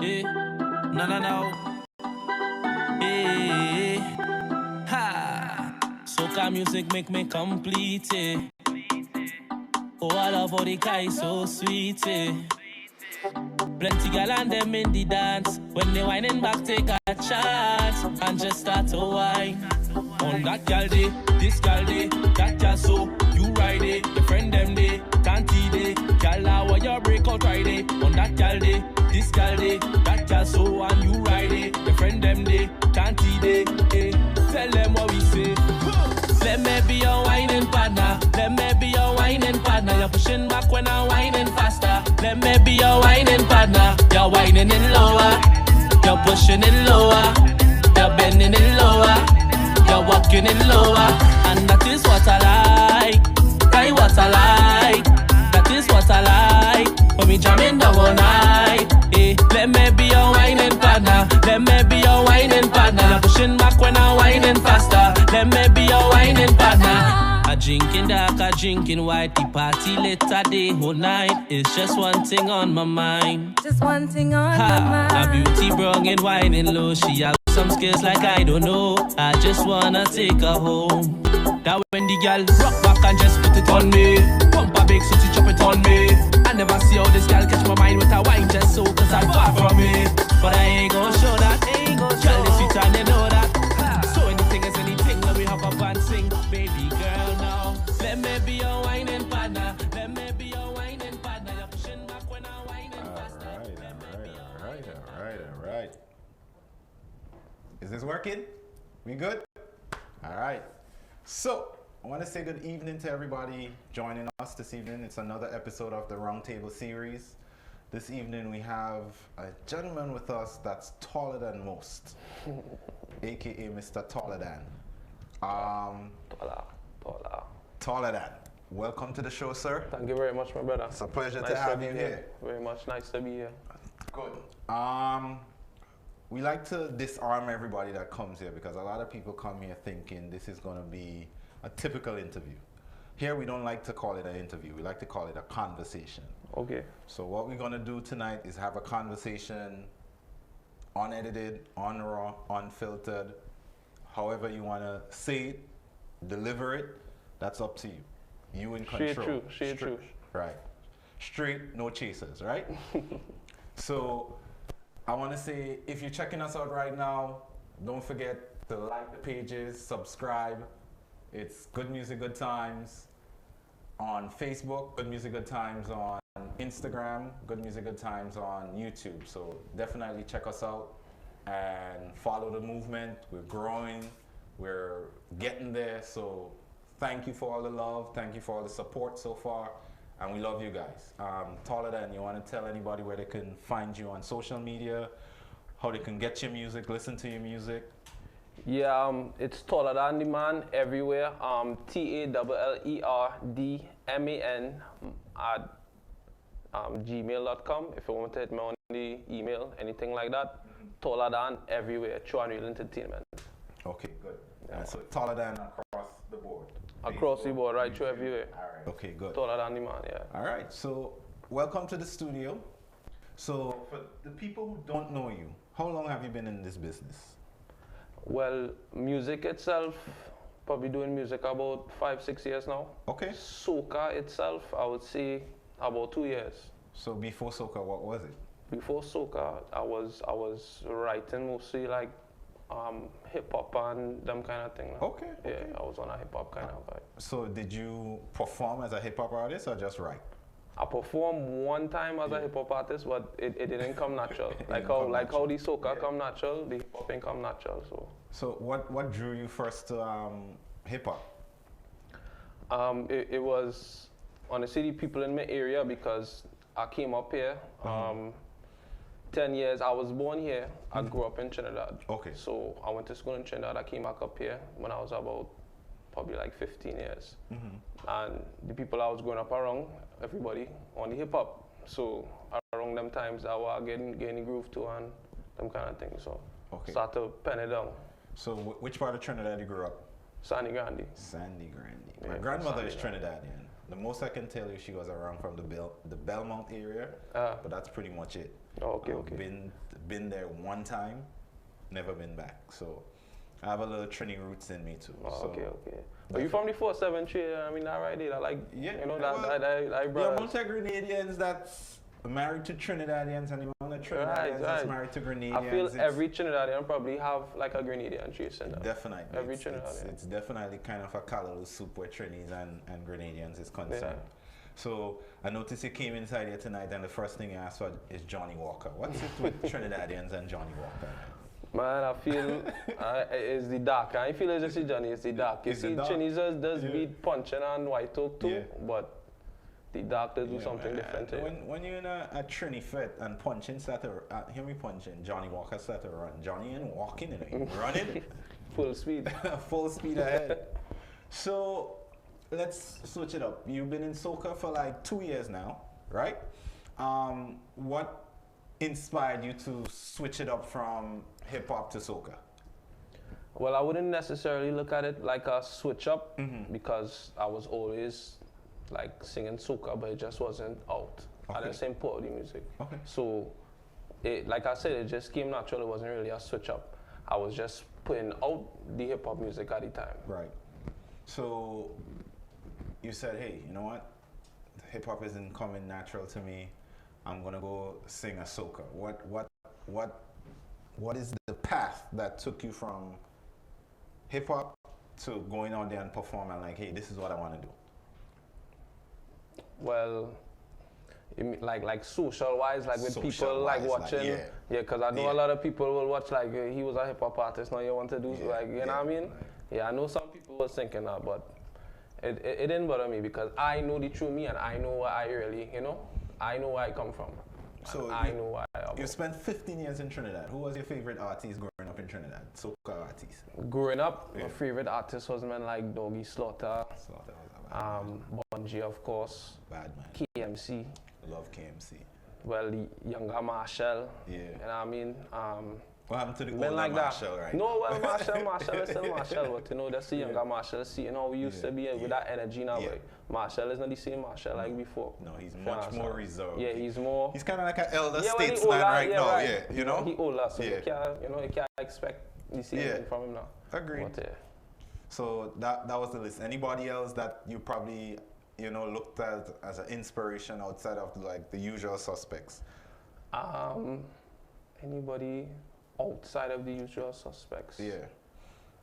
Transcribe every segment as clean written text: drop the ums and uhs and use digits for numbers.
Eh, no, no, no. Eh, ha. Soca music make me complete, eh. Oh, I love how the guy so sweet, eh. Plenty gal and them in the dance. When they whining back, take a chance and just start to whine. On that gal day, this gal day, that gal so you ride it. Your friend them day, can't day. Gal now what you break out Friday. On that gal day, this gal day, that gal so and you ride it. Your friend them day, can't day. Eh. Tell them what we say. Let me be your whining partner. Let me be your whining partner. You're pushing back when I'm whining faster. Let me be your whining partner. You're whining in lower. You're pushing in lower. You're bending in lower. You're walking in lower. And that is what I like. That what I like. That is what I like. When we jamming the whole night. Eh. Let me be your whining partner. Let me be your whining partner. You're pushing back when I'm whining faster. Let me be your whining partner. I drinking dark, I drinking white. The party later day, whole night. It's just one thing on my mind. Just one thing on my mind. A beauty brung and whining low. She have some skills like I don't know. I just wanna take her home. That when the girl rock back and just put it on me. Pump a big so she chop it on me. I never see how this girl catch my mind with her wine just so cause I'm far from it. But I ain't gon' show that. Girl, it's sweet and you know that. So anything is anything, let me hop up and sing. Baby girl now, let me be your whining partner. Let me be your whining partner. You're pushing back when I'm whining faster. All right. Is this working? We good? All right. So, I want to say good evening to everybody joining us this evening. It's another episode of the Roundtable series. This evening we have a gentleman with us that's taller than most, aka Mr. Taller Than. Taller Than. Welcome to the show, sir. Thank you very much, my brother. It's a pleasure Nice to have you here. Very much nice to be here. Good. We like to disarm everybody that comes here because a lot of people come here thinking this is going to be a typical interview. Here we don't like to call it an interview. We like to call it a conversation. Okay. So what we're going to do tonight is have a conversation, unedited, unraw, unfiltered, however you want to say it, deliver it, that's up to you. You in control. Straight true. Right. Straight, no chasers, right? So I want to say, if you're checking us out right now, don't forget to like the pages, subscribe. It's Good Music, Good Times on Facebook, Good Music, Good Times on Instagram, Good Music, Good Times on YouTube. So definitely check us out and follow the movement. We're growing, we're getting there. So thank you for all the love, thank you for all the support so far. And we love you guys. Taller Than, you want to tell anybody where they can find you on social media, how they can get your music, listen to your music? Yeah, it's Taller Than the Man everywhere. TALLERDMAN at gmail.com. If you want to hit me on the email, anything like that. Taller Than everywhere. True Unreal Entertainment. Okay, good. Yeah. So Taller Than across the board. Across the board, right through everywhere. All right. Okay, good. Taller Than the Man, yeah. All right. So welcome to the studio. So for the people who don't know you, how long have you been in this business? Well, music itself, probably doing music about 5-6 years now. Okay. Soca itself, I would say about 2 years. So before soca, what was it? Before soca, I was writing mostly like hip hop and them kind of thing. Okay. Yeah, I was on a hip hop kind of vibe. So did you perform as a hip hop artist or just write? I performed one time as a hip hop artist, but it didn't come natural. How the soca come natural, the hip hop ain't come natural. So what drew you first to hip hop? It was honestly the people in my area because I came up here. 10 years, I was born here. I grew up in Trinidad. Okay. So I went to school in Trinidad. I came back up here when I was about probably like 15 years. And the people I was growing up around, everybody on the hip hop. So around them times, I was getting the groove too and them kind of things. So start to pen it down. So which part of Trinidad you grew up? Sandy Grande. Sandy Grande. Yeah, My grandmother is Sandy Trinidadian. The most I can tell you, she was around from the Belmont area, but that's pretty much it. Okay, okay. Been there one time, never been back. So I have a little Trini roots in me too. Oh, so okay, okay. Are you from the 473? I mean, that right there, like, yeah, you know, well, that the amount of Grenadians that's married to Trinidadians and the amount of Trinidadians that's married to Grenadians. I feel every Trinidadian probably have like a Grenadian trace in them. Definitely. Every Trinidadian. It's definitely kind of a callaloo soup where Trinis and Grenadians is concerned. Yeah. So I noticed you came inside here tonight and the first thing you asked for is Johnny Walker. What's it with Trinidadians and Johnny Walker? Man, I feel it's the dark. I feel it's just the Johnny, it's the dark. You see, Chinese does beat punching and white oak too, but the dark does do something different. When you're in a Trini fit and punching start to hear me punching, Johnny Walker start to run. Johnny ain't walking, he's running. Full speed. Full speed ahead. So let's switch it up. You've been in soca for like 2 years now, right? What inspired you to switch it up from hip hop to soca? Well, I wouldn't necessarily look at it like a switch up because I was always like singing soca, but it just wasn't out. I didn't sing party music. Okay. So, like I said, it just came natural. It wasn't really a switch up. I was just putting out the hip hop music at the time. Right. So, you said, hey, you know what? Hip hop isn't coming natural to me. I'm gonna go sing a soca. What is the path that took you from hip hop to going out there and performing like, hey, this is what I want to do? Well, like social wise, like with people like watching, because I know a lot of people will watch like he was a hip hop artist. Now you want to do like you know what I mean? Yeah, I know some people were thinking that, but it didn't bother me because I know the true me and I know what I really, you know, I know where I come from. So I know why. You spent 15 years in Trinidad. Who was your favorite artist growing up in Trinidad? Soca artist. Growing up, my favorite artist was men like Doggy Slaughter. Bungie, of course. Bad man. KMC. Love KMC. Well, the younger Marshall. Yeah. You know what I mean? What happened to the older like Marshall, right? No, well, Marshall is still Marshall, but you know, that's the younger Marshall. See, you know, we used to be with that energy now. Like, Marshall is not the same Marshall like before. No, he's much more reserved. Yeah, he's more. He's kind of like an elder statesman right now. Right. Yeah, you know. He older, so you can't expect the same from him now. Agreed. But, so that was the list. Anybody else that you probably looked at as an inspiration outside of like the usual suspects? Anybody outside of the usual suspects? Yeah.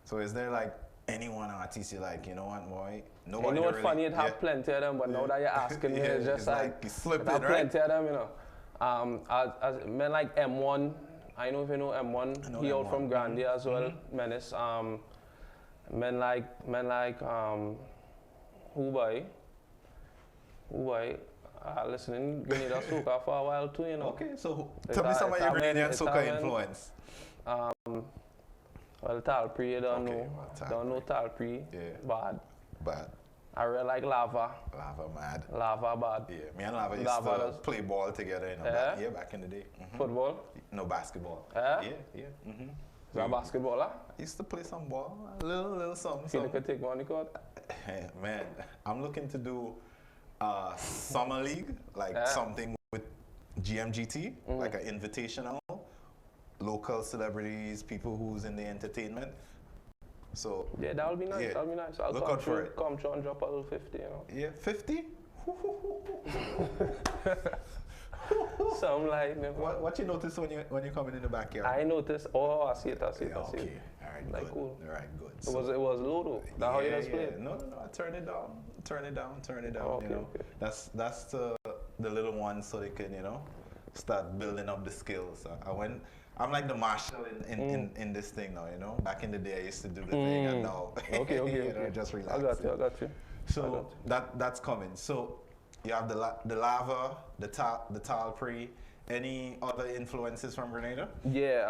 So is there like anyone artist you like, you know what, boy? Nobody. You know what's funny? It have plenty of them, but now that you're asking me, it's just like you slipping, right? Plenty of them, you know. As men like M1, I know if you know M1, he out from Grande as well, Menace. Men like who boy? Listening Grenada soca for a while too, you know. Okay, so tell me some of your Grenadian soca influence. Well, Talpri, don't know Talpri. Yeah. Bad. I really like Lava. Lava mad. Lava bad. Yeah, me and Lava used to play ball together, you know, back in the day. Football? No, basketball. Yeah? Yeah. Is that basketballer? I used to play some ball, a little something. You could take one on the court? Man, I'm looking to do summer league, like something with GMGT, like an invitational, local celebrities, people who's in the entertainment. So yeah, that would be nice. That would be nice. I'll look out for it. Come through and drop a little 50, you know. Yeah, 50. Some like what you notice when you're coming in the backyard? I notice. Oh, I see it. Okay, all right, like good. Cool. All right, good. So it was low though. That's how you just play it? No. I turn it down. Okay, you know, that's the little ones so they can start building up the skills. I'm like the marshal in this thing now, you know. Back in the day, I used to do the thing, and now, okay. just relax. I got you. So that's coming. So you have the Lava, the Talpri. Any other influences from Grenada? Yeah.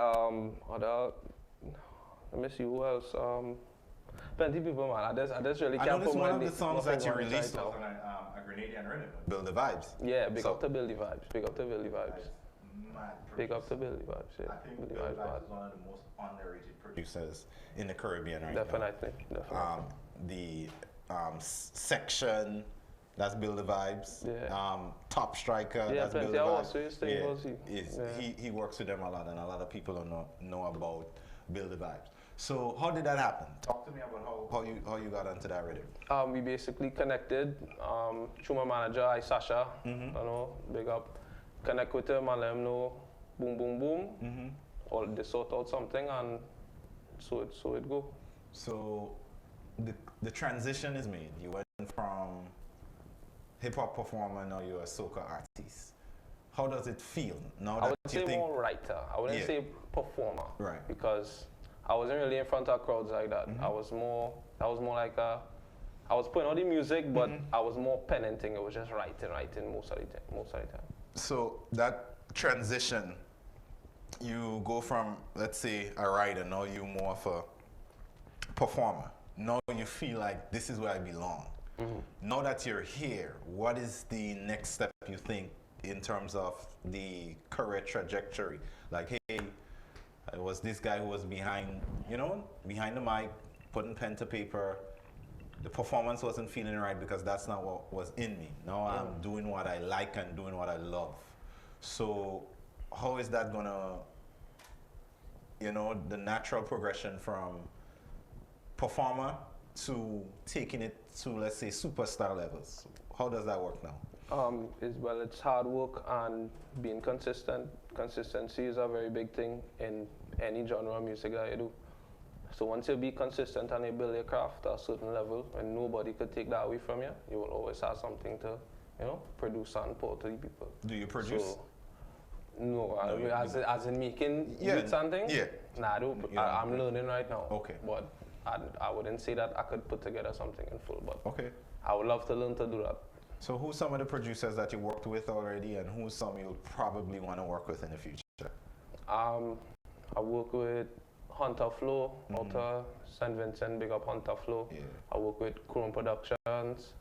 Let me see who else. Plenty people, man. I just really can't put one of the songs that you released was on a Grenadian rhythm. Build the Vibes. Yeah, big up to Build the Vibes. Big up to Build the Vibes. Big up to Build the Vibes. Yeah. I think Build the Vibes is one of the most underrated producers in the Caribbean right now. Definitely. The section That's Build the Vibes. Yeah. Top Striker. Yeah, That's Build plenty the of Vibes. also his thing was He works with them a lot, and a lot of people don't know about Build the Vibes. So how did that happen? Talk to me about how you got onto that rhythm. We basically connected through my manager, Sasha. You know, big up. Connect with him and let him know, boom, boom, boom. Or they sort out something, and so it go. So the transition is made. You went from hip hop performer, now you're a soca artist. How does it feel now that I would say more writer. I wouldn't say performer. Right. Because I wasn't really in front of crowds like that. I was more like I was putting out the music, but I was more penning thing. It was just writing most of the time. So that transition, you go from, let's say, a writer, now you're more of a performer. Now you feel like this is where I belong. Now that you're here, what is the next step you think in terms of the career trajectory? Like, hey, it was this guy who was behind the mic, putting pen to paper. The performance wasn't feeling right because that's not what was in me. Now I'm doing what I like and doing what I love. So how is that gonna, the natural progression from performer to taking it to, let's say, superstar levels? How does that work now? It's hard work and being consistent. Consistency is a very big thing in any genre of music that you do. So once you be consistent and you build your craft at a certain level, and nobody could take that away from you, you will always have something to, produce and put to the people. Do you produce? So, no, as in making beats and things? Yeah. Nah, I'm learning right now. Okay. But I wouldn't say that I could put together something in full, but okay. I would love to learn to do that. So who's some of the producers that you worked with already, and who's some you'll probably want to work with in the future? I work with Hunter Flow, out of St. Vincent, big up Hunter Flow. Yeah. I work with Chrome Productions.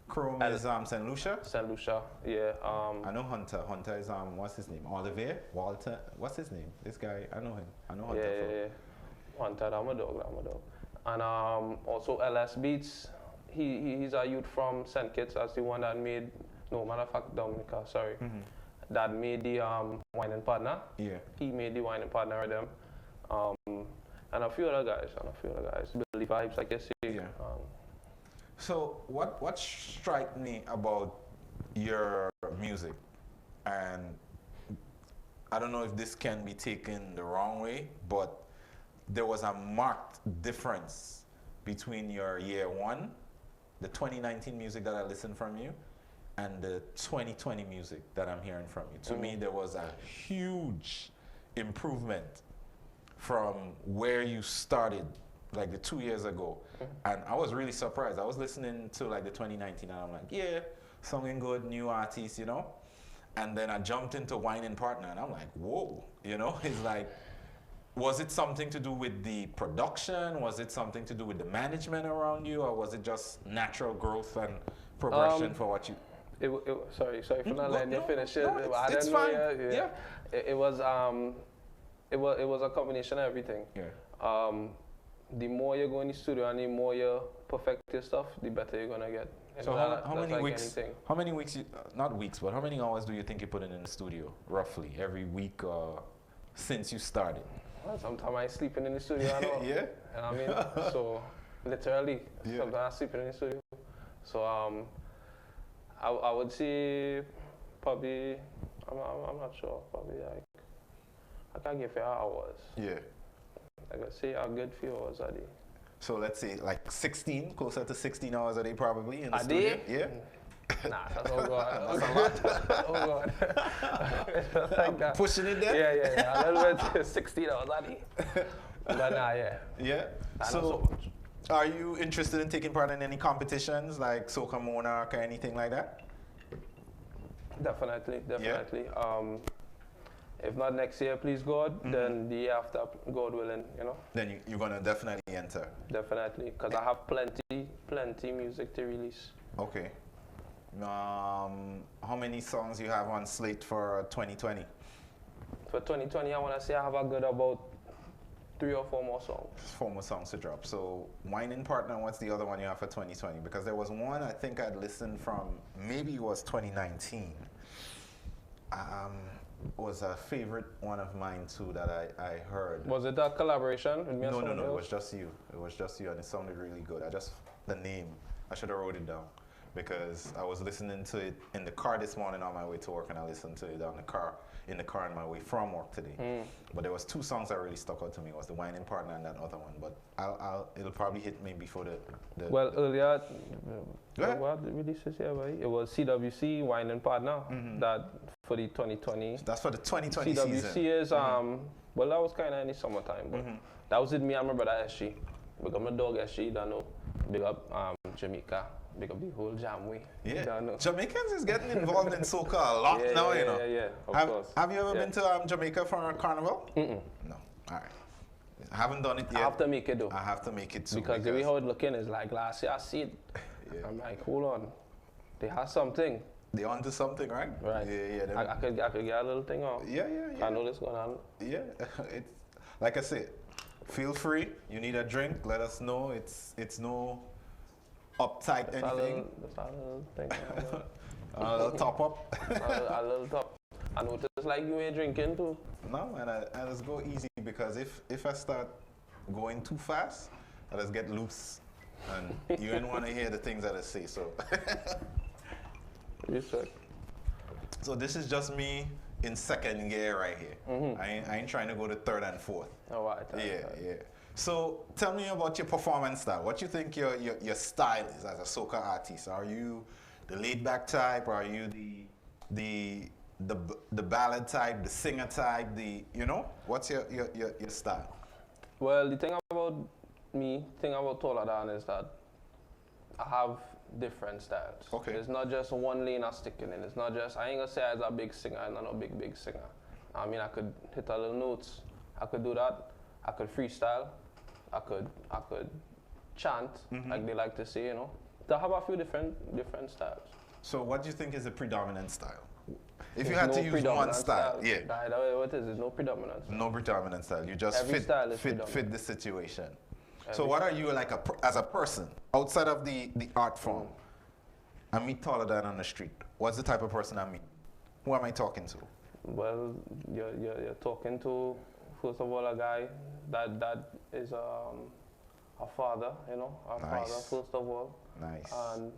Chrome is St. Lucia? St. Lucia, yeah. I know Hunter. Hunter is, what's his name? Olivier? Walter? What's his name? This guy, I know him. I know Hunter Flow. Yeah. Hunter, I'm a dog. And also LS Beats. He's a youth from St. Kitts. That's the one that made, no, matter of fact, Dominica, sorry. That made the Wine and Partner. Yeah. He made the Wine and Partner with them. And a few other guys. Build the Vibes, like I say. Yeah. So what struck me about your music, and I don't know if this can be taken the wrong way, but there was a marked difference between your year one, the 2019 music that I listened from you, and the 2020 music that I'm hearing from you. To me, there was a huge improvement from where you started, like the 2 years ago. And I was really surprised. I was listening to like the 2019 and I'm like, yeah, something good, new artist, And then I jumped into Wine and Partner and I'm like, whoa, it's like, was it something to do with the production? Was it something to do with the management around you? Or was it just natural growth and progression for what you... Sorry for not letting you finish it. It's fine. Yeah. It was a combination of everything. Yeah. The more you go in the studio and the more you perfect your stuff, the better you're gonna get. So how many weeks? How many weeks? Not weeks, but how many hours do you think you put in the studio, roughly, every week since you started? Well, sometimes I'm sleeping in the studio. Yeah. And I mean, so literally, sometimes I'm sleeping in the studio. So I would say probably, I'm not sure, probably like, I can't give you hours. Yeah. I could say a good few hours a day. So let's say like 16, closer to 16 hours a day probably in the studio? Yeah. Nah, that's all God. That's a lot. Oh God. Like that. Pushing it there? Yeah. A little bit, 16 hours a day. But nah, yeah. Yeah. So are you interested in taking part in any competitions like Soca Monarch or anything like that? Definitely. Yeah. If not next year, please God, then the year after, God willing, Then you're going to definitely enter? Definitely, because I have plenty music to release. Okay. How many songs you have on slate for 2020? For 2020, I want to say I have a good about 3 or 4 more songs. 4 more songs to drop. So, Whining Partner, what's the other one you have for 2020? Because there was one I think I'd listened from, maybe it was 2019. Was a favorite one of mine too that I heard. Was it that collaboration with me? No, it was just you. It was just you, and it sounded really good. The name, I should have wrote it down because I was listening to it in the car this morning on my way to work, and I listened to it in the car on my way from work today. But there was 2 songs that really stuck out to me. It was the Whining Partner and that other one. But it'll probably hit me before the well, earlier, what releases here, right? It was CWC, Whining Partner, that for the 2020. That's for the 2020 CWC season. is, well, that was kind of in the summertime, but that was with me and my brother SG. Big up my dog SG, don't know. Big up Jamaica. Big up the whole Jamway. Yeah, Jamaicans is getting involved in soca a lot now, you know. Yeah, of course. Have you ever been to Jamaica for a carnival? No. All right. I haven't done it yet. I have to make it though. I have to make it too. Because the way how it looking is like last year I see it. I'm like, hold on. They have something. They onto something, right? Right. Yeah. I could get a little thing on. Yeah. I know this going on. Yeah. It's like I said, feel free. You need a drink, let us know. It's no uptight anything. That's a little thing. A little top up. a little top. I noticed like you ain't drinking too. No, and I just go easy because if I start going too fast, I just get loose. And you ain't want to hear the things that I say, so. Respect. So this is just me in second gear right here. I ain't trying to go to third and fourth. Oh, right. Yeah. So tell me about your performance style. What you think your style is as a soca artist? Are you the laid back type? Or are you the ballad type, the singer type? What's your style? Well, the thing about me, thing about Toladan is that I have different styles. Okay. It's not just one lane I'm sticking in. It's not just, I ain't gonna say I'm a big singer, I'm not a big singer. I mean, I could hit a little notes. I could do that. I could freestyle. I could chant, like they like to say, you know. I have a few different styles. So what do you think is the predominant style? If you There's had no to use one style, yeah. Right, what is it? No predominant style. No predominant style. You just Every style is fit the situation. So what are you like as a person outside of the art form? I meet taller than on the street. What's the type of person I meet? Who am I talking to? Well, you're talking to, first of all, a guy that is a father, you know, Nice. father first of all. Nice. And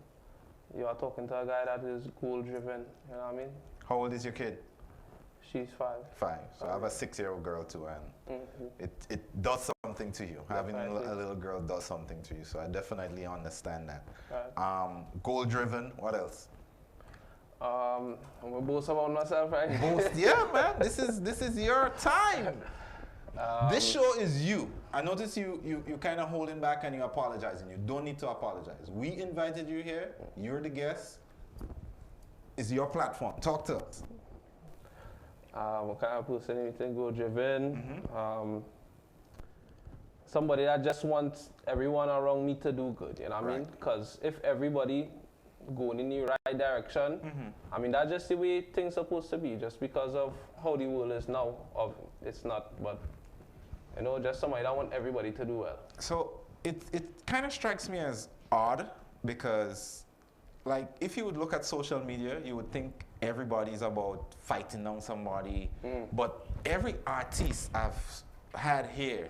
you are talking to a guy that is goal driven, you know what I mean? How old is your kid? She's 5. 5. So I have a 6-year-old girl too, and it does something to you. Having a little girl does something to you. So I definitely understand that. Right. Goal driven. What else? I'm gonna boast about myself, right? Yeah, man. This is your time. This show is you. I notice you kind of holding back and you're apologizing. You don't need to apologize. We invited you here. You're the guest. It's your platform. Talk to us. What kind of person anything goal driven? Somebody that just wants everyone around me to do good, you know what I mean? Because if everybody going in the right direction, I mean, that's just the way things are supposed to be, just because of how the world is now. It's not, but, you know, just somebody that want everybody to do well. So it kind of strikes me as odd because, like, if you would look at social media, you would think everybody's about fighting down somebody, but every artist I've had here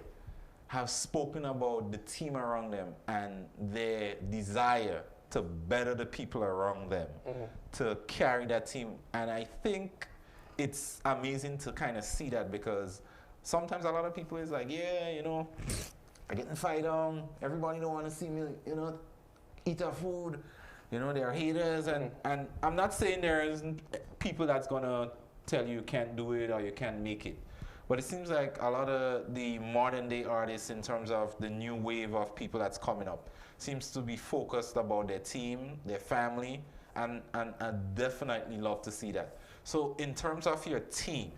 have spoken about the team around them and their desire to better the people around them, to carry that team. And I think it's amazing to kind of see that because sometimes a lot of people is like, yeah, you know, I'm getting fight on, everybody don't want to see me, you know, eat our food. You know, there are haters, and I'm not saying there isn't people that's gonna tell you can't do it or you can't make it. But it seems like a lot of the modern day artists, in terms of the new wave of people that's coming up, seems to be focused about their team, their family, and I definitely love to see that. So in terms of your team,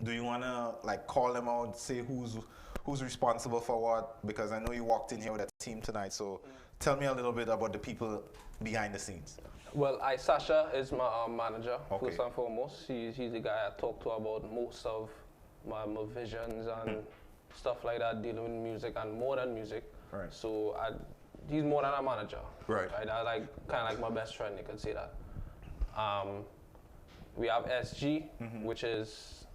do you wanna like call them out, say who's responsible for what? Because I know you walked in here with a team tonight, so tell me a little bit about the people behind the scenes. Well, Sasha is my manager, Okay. first and foremost. He's the guy I talk to about most of my visions and stuff like that, dealing with music and more than music. Right. So he's more than a manager. Right. I like kind of like my best friend. You could say that. We have SG, which is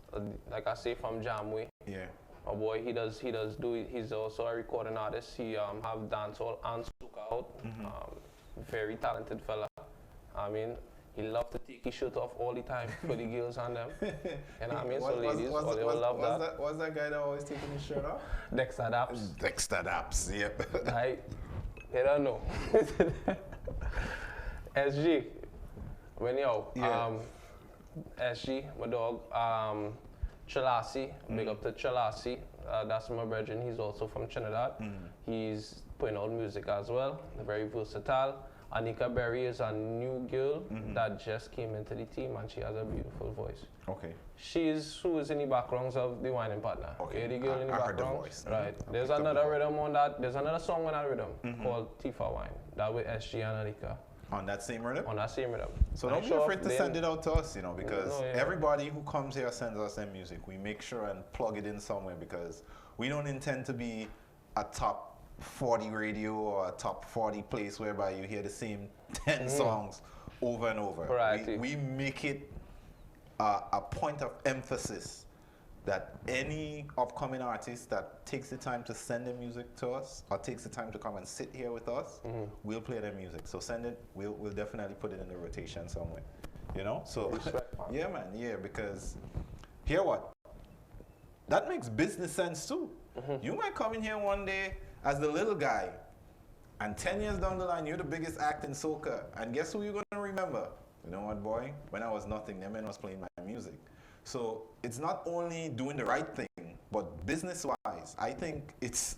like I say from Jamway. Yeah. My boy, he's also a recording artist. He have dancehall and soca out. Very talented fella. I mean, he loves to take his shirt off all the time for the girls and them. You know what I mean? So ladies, they will love that. What's that guy that always taking his shirt off? Dexter Daps. Dexter Daps, yep. You don't know. SG. SG, my dog. Chalasi, big up to Chalasi. That's my brethren. He's also from Trinidad. He's putting out music as well. Very versatile. Anika Berry is a new girl that just came into the team, and she has a beautiful voice. Okay. Who is in the backgrounds of the Whining Partner. Okay. The girl in the I heard the background. voice. Right. There's another rhythm on that. There's another song on that rhythm called Tifa Wine. That with SG and Anika. On that same rhythm? On that same rhythm. So don't be afraid to send it out to us, because everybody who comes here sends us their music. We make sure and plug it in somewhere because we don't intend to be a top 40 radio or a top 40 place whereby you hear the same 10 songs over and over. We make it a point of emphasis that any upcoming artist that takes the time to send their music to us or takes the time to come and sit here with us, we'll play their music. So send it, we'll definitely put it in the rotation somewhere. So yeah, man, yeah, because hear what? That makes business sense too. You might come in here one day as the little guy, and 10 years down the line, you're the biggest act in soca. And guess who you're going to remember? You know what, boy? When I was nothing, them men was playing my music. So it's not only doing the right thing, but business-wise, I think it's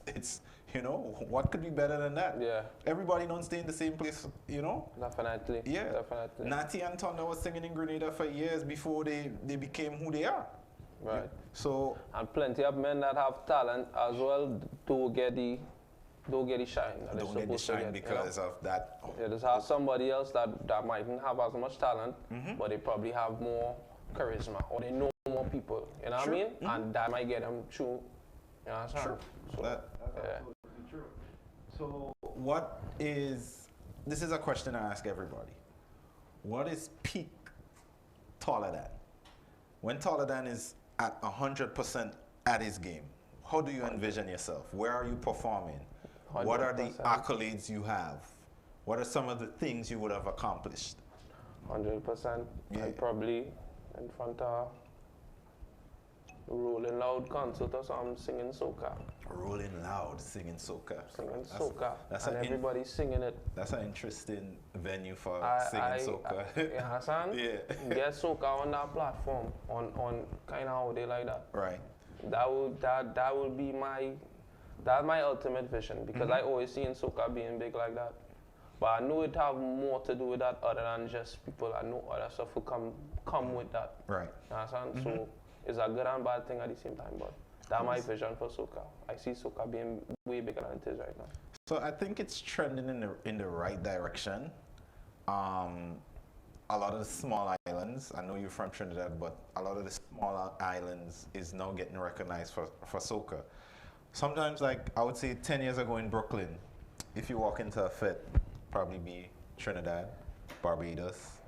what could be better than that? Yeah. Everybody don't stay in the same place, Definitely. Yeah. Definitely. Natty and Thunder was singing in Grenada for years before they became who they are. Right. So and plenty of men that have talent as well don't get the shine. Don't get the shine because of that. Yeah, there's have somebody else that mightn't have as much talent, but they probably have more charisma or they know more people. You know what I mean? And that might get them through. You know what I'm saying? So that's absolutely true. So this is a question I ask everybody. What is peak Taller Than? When Taller Than is at 100% at his game, how do you envision yourself? Where are you performing? 100%. What are the accolades you have? What are some of the things you would have accomplished? 100%. Yeah. And probably in front of Rolling Loud concert or something, singing soca. Rolling Loud, singing soca. Singing soca. And everybody's singing it. That's an interesting venue for singing soca. You understand? Yeah. Get soca on that platform, on kind of how they like that. Right. That will be my ultimate vision because I always seen soca being big like that. But I know it have more to do with that other than just people. I know other stuff will come with that. Right. You understand? So it's a good and bad thing at the same time, but that's my vision for soca. I see soca being way bigger than it is right now. So I think it's trending in the right direction. A lot of the small islands, I know you're from Trinidad, but a lot of the smaller islands is now getting recognized for soca. Sometimes, like I would say 10 years ago in Brooklyn, if you walk into a fit, probably be Trinidad, Barbados,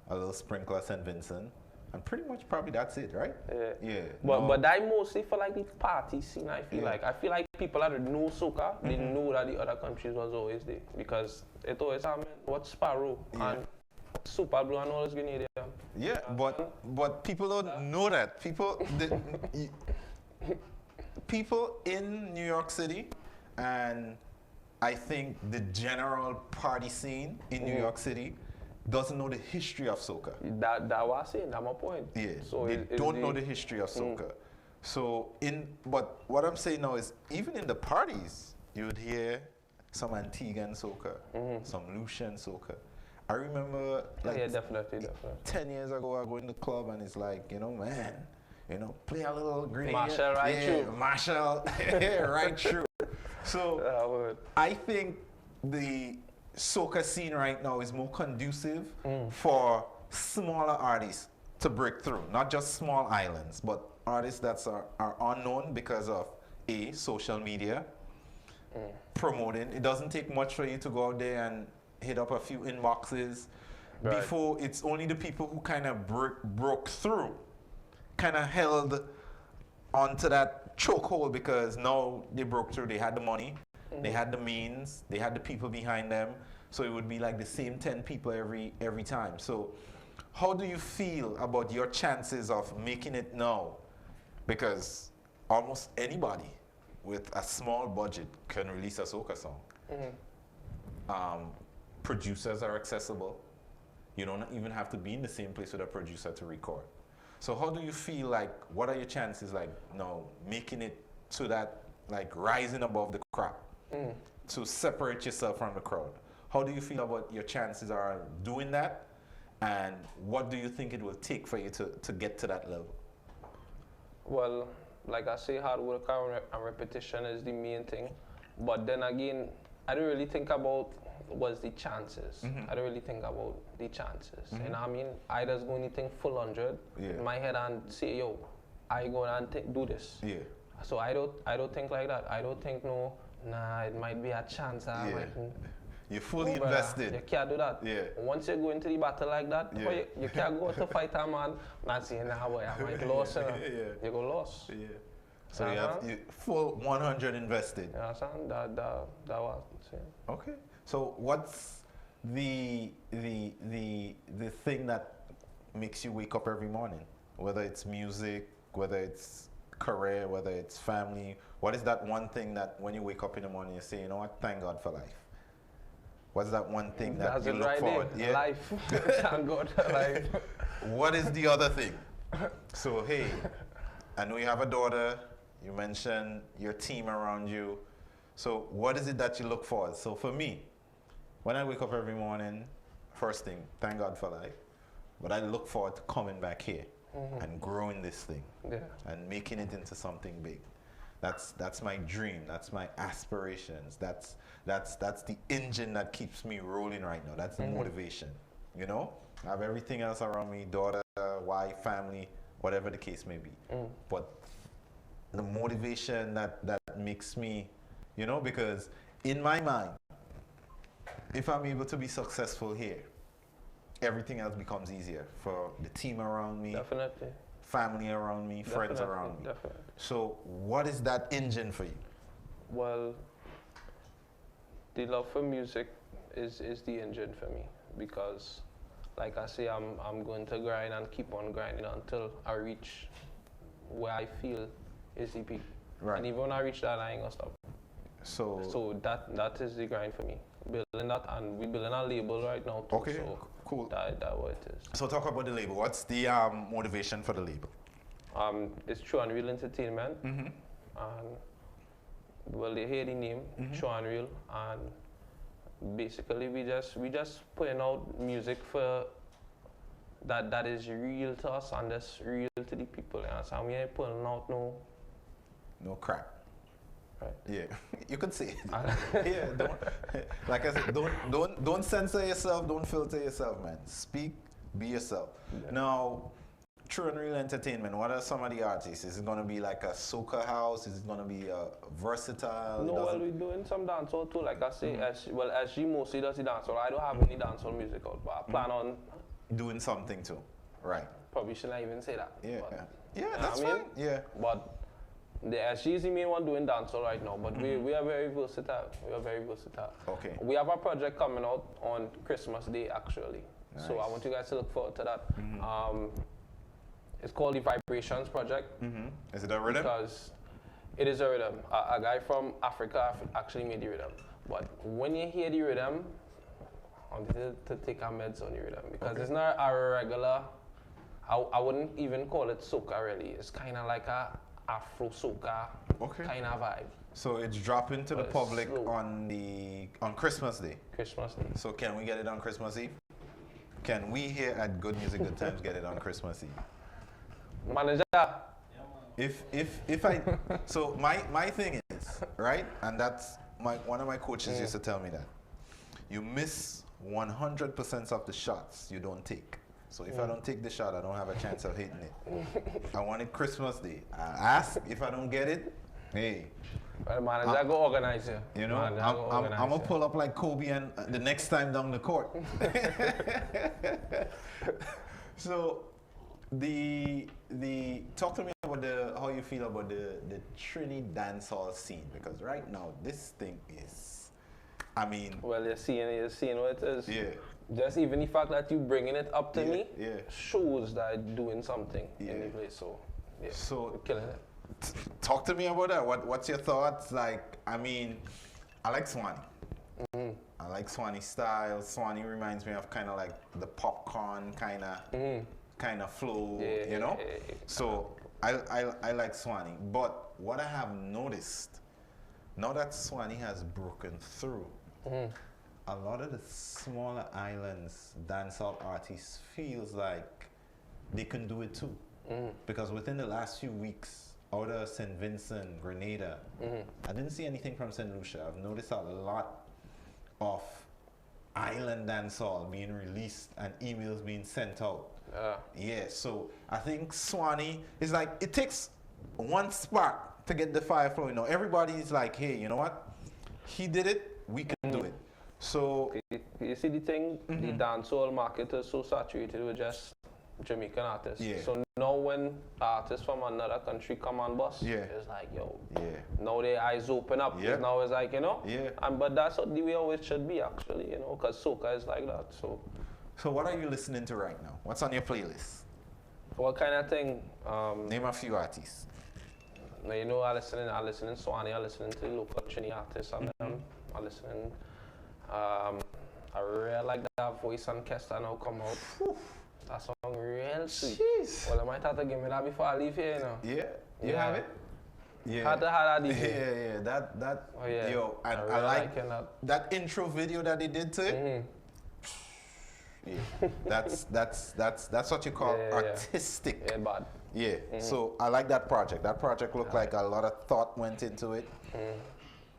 a little sprinkle of St. Vincent, and pretty much probably that's it, right? Yeah. But I mostly for like the party scene, I feel like people that know soca, they know that the other countries was always there because it always happened. What Sparrow and Super Blue and all those Grenadian. Yeah, but people don't know that. People in New York City, and I think the general party scene in New York City doesn't know the history of soca. That was saying, that's my point. Yeah, so they don't know the history of soca. So but what I'm saying now is even in the parties, you would hear some Antiguan soca, some Lucian soca. I remember definitely. 10 years ago I go in the club and it's like, man, play a little green. Marshall, true. Marshall, right true. So I think the soca scene right now is more conducive for smaller artists to break through. Not just small islands, but artists that are unknown because of social media, promoting. It doesn't take much for you to go out there and hit up a few inboxes. Right. Before, it's only the people who kind of broke through, kind of held onto that chokehold, because now they broke through. They had the money, they had the means, they had the people behind them. So it would be like the same 10 people every time. So how do you feel about your chances of making it now? Because almost anybody with a small budget can release a soca song. Producers are accessible. You don't even have to be in the same place with a producer to record. So how do you feel like, what are your chances like, making it to that, like rising above the crowd, to separate yourself from the crowd? How do you feel about your chances are doing that? And what do you think it will take for you to get to that level? Well, like I say, hard work and repetition is the main thing. But then again, I don't really think about what's the chances. I don't really think about the chances. You know what I mean? I just go anything full 100 in my head and say, yo, I go and do this. Yeah. So I don't think like that. I don't think it might be a chance. You're fully brother, invested. you can't do that. Yeah. Once you go into the battle like that, you can't go to fight a man and say, nah, boy, I might lose. You go lost. Yeah. So you full 100 invested. You understand? That was it. Okay. So what's the thing that makes you wake up every morning? Whether it's music, whether it's career, whether it's family. What is that one thing that when you wake up in the morning you say, you know what, thank God for life? What's that one thing that you look forward to? Yeah. Life. Thank God for life. What is the other thing? So, hey, I know you have a daughter. You mentioned your team around you. So, what is it that you look for? So, for me, when I wake up every morning, first thing, thank God for life. But I look forward to coming back here and growing this thing and making it into something big. That's my dream. That's my aspirations. That's the engine that keeps me rolling right now. That's the motivation. You know, I have everything else around me: daughter, wife, family, whatever the case may be. But the motivation that makes me, because in my mind, if I'm able to be successful here, everything else becomes easier for the team around me. Definitely. Family around me, friends around me. Definitely. So what is that engine for you? Well, the love for music is the engine for me, because like I say, I'm going to grind and keep on grinding until I reach where I feel is the peak. Right. And even when I reach that, I ain't gonna stop. So that is the grind for me. Building that, and we're building a label right now too. Okay, so cool. That what it is. So talk about the label. What's the motivation for the label? It's True and Real Entertainment. And well, they hear the name, True and Real, and basically we just putting out music for that is real to us and that's real to the people. And we ain't putting out no crap. Right. Yeah, you can say it. Yeah, don't, like I said, don't censor yourself, don't filter yourself, man. Speak, be yourself. Yeah. Now, True and Real Entertainment, what are some of the artists? Is it going to be like a soca house? Is it going to be a versatile? No, well, we're doing some dancehall too. Like I say, SG mostly does the dancehall. I don't have any dancehall music out, but I plan on doing something too. Right. Probably shouldn't even say that. Yeah, but, yeah, that's fine. Yeah. But the SG is the main one doing dancehall right now, but we are very versatile. We are very versatile. Okay. We have a project coming out on Christmas Day, actually. Nice. So I want you guys to look forward to that. It's called the Vibrations Project. Is it a rhythm? Because it is a rhythm. A guy from Africa actually made the rhythm. But when you hear the rhythm, I want you to take our meds on the rhythm, because it's not a regular, I wouldn't even call it soca really. It's kind of like a Afro soca kind of vibe. So it's dropping to the public on Christmas Day. Christmas Day. So can we get it on Christmas Eve? Can we here at Good Music Good Times get it on Christmas Eve? Manager. If I so my thing is, right, and that's one of my coaches used to tell me that you miss 100% of the shots you don't take. So if I don't take the shot, I don't have a chance of hitting it. I want it Christmas Day. I ask, if I don't get it, Hey. Well, the manager go organize you. You know, I'm gonna pull up like Kobe and the next time down the court. So, the talk to me about how you feel about the Trini dancehall scene, because right now this thing is, I mean. Well, you're seeing what it is. Yeah. Just even the fact that you bringing it up to me shows that I'm doing something in the place. So, yeah, so we're killing it. Talk to me about that. What's your thoughts? Like, I mean, I like Swanee. I like Swanee style. Swanee reminds me of kind of like the popcorn kind of flow, you know. So I like Swanee. But what I have noticed now that Swanee has broken through, a lot of the smaller islands dancehall artists feels like they can do it too, because within the last few weeks, out of St. Vincent, Grenada, I didn't see anything from St. Lucia. I've noticed a lot of island dancehall being released and emails being sent out. Yeah, so I think Swanee is like, it takes one spark to get the fire flowing. Now everybody's like, hey, you know what? He did it, we can do it. So you see the thing, the dancehall market is so saturated with just Jamaican artists. So now when artists from another country come on bus, it's like, yo, now their eyes open up. Now it's like, you know, but that's what the way always should be, actually, you know, because soca is like that. So what are you listening to right now? What's on your playlist? What kind of thing? Name a few artists. Now, you know, I listen in Swanee, I listen to local Trini artists, and I listen in, I really like that Voice Orchestra now come out. That song real sweet. Jeez. Well, I might have to give me that before I leave here, you know. Yeah, you have it? Yeah. Had that DJ. Yeah. Yo, and I like that intro video that they did to it. Yeah, that's what you call artistic. Yeah, bad. Yeah, so I like that project. That project looked like a lot of thought went into it.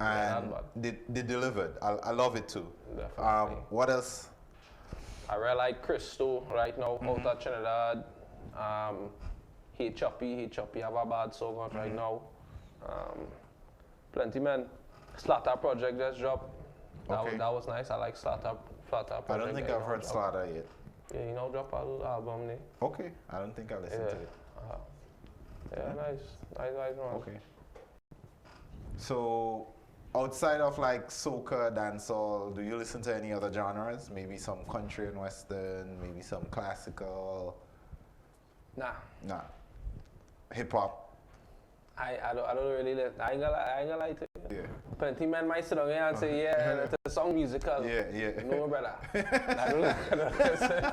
And they delivered. I love it too. Definitely. What else? I really like Crystal right now out of Trinidad. Hey Choppy have a bad song out right now. Plenty man. Slaughter project just dropped. That was nice. I like Slaughter project. I don't think I've heard Slaughter yet. Yeah, you know, drop an album there. Okay, I don't think I listened to it. Yeah, nice one. Okay. So, outside of like soca, dancehall, do you listen to any other genres? Maybe some country and western, maybe some classical? Nah. Hip hop? I don't really listen. I ain't gonna lie to you. Yeah. Plenty men might sit down here and say, yeah, it's a song musical. Yeah. No, brother. I don't listen.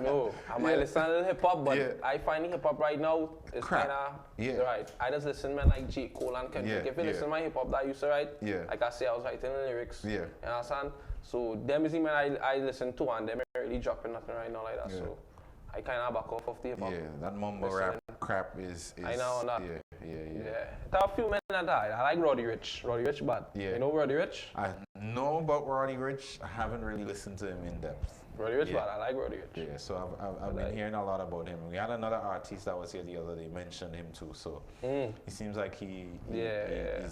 No, I might listen to hip hop, but I find hip hop right now is kind of right. I just listen man like J. Cole and Kendrick. If you listen to my hip hop that I used to write, like I say, I was writing the lyrics. You understand? So them is the man I listen to, and them ain't really dropping nothing right now like that. So I kind of back off of the hip hop. Yeah, that mumble rap crap is. I know that. Yeah. There are a few men that died. I like Roddy Ricch. Roddy Ricch, but you know Roddy Ricch? I know about Roddy Ricch. I haven't really listened to him in depth. Roddy Ricch, but I like Roddy Ricch. Yeah, so I've been hearing a lot about him. We had another artist that was here the other day mentioned him too. So it seems like he's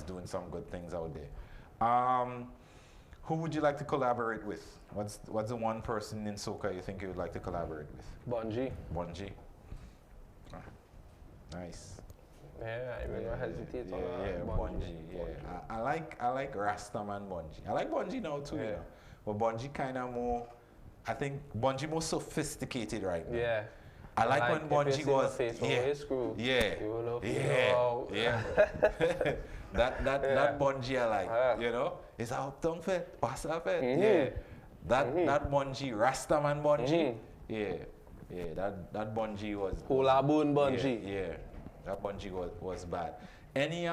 doing some good things out there. Who would you like to collaborate with? What's the one person in soca you think you would like to collaborate with? Bungie. Nice. Yeah, I really hesitate on Bungie. Yeah, I like Rastaman Bungie. I like Bungie now too. You know? But Bungie kind of more. I think Bungie more sophisticated right now. Yeah. I like when Bungie goes. That Bungie I like. You know, it's a uptown fit, pass up it. Yeah. That Bungie, Rastaman Bungie. Yeah. That Bungie was. Hula Boon Bungie. Yeah. That Bungie was bad. Any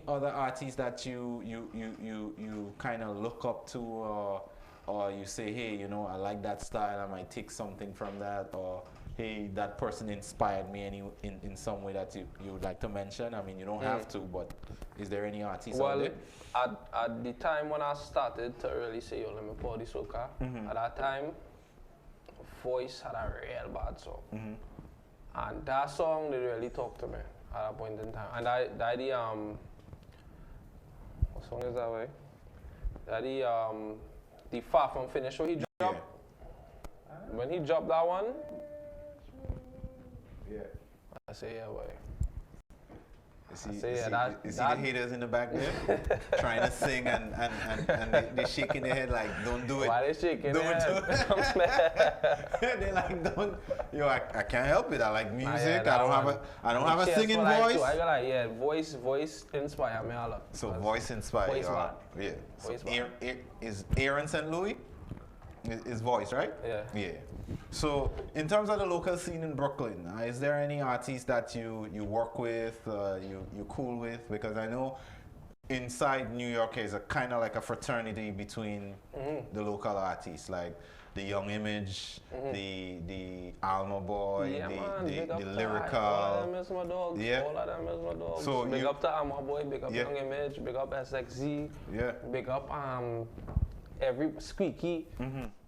other artists that you kind of look up to, or you say, hey, you know, I like that style, I might take something from that, or hey, that person inspired me in some way that you would like to mention? I mean, you don't have to, but is there any artists out there? At the time when I started to really say, yo, let me pour the soca, at that time, Voice had a real bad song. And that song did really talk to me at that point in time. And that the what song is that way? That the Far From Finish where he dropped. Yeah. When he dropped that one, Yeah. I say yeah boy. You see the haters in the back there trying to sing and they shaking their head like, don't do it. Why they shaking Don't their do head? it. They're like, don't. Yo, I can't help it. I like music. Yeah, I don't have a singing voice. I got like, yeah, voice inspire me a lot. So voice inspire voice you. man. Yeah. So Voice is Aaron St. Louis? Is voice, right? Yeah. Yeah. So in terms of the local scene in Brooklyn, is there any artists that you work with, you cool with? Because I know inside New York is a kind of like a fraternity between the local artists, like the Young Image, the Alma Boy, Yeah, man, the Lyrical. All of them is my dogs. Yeah. All of them is my dogs. So big up to Alma Boy, big up Yeah. Young Image, big up SXZ, Yeah. big up every Squeaky,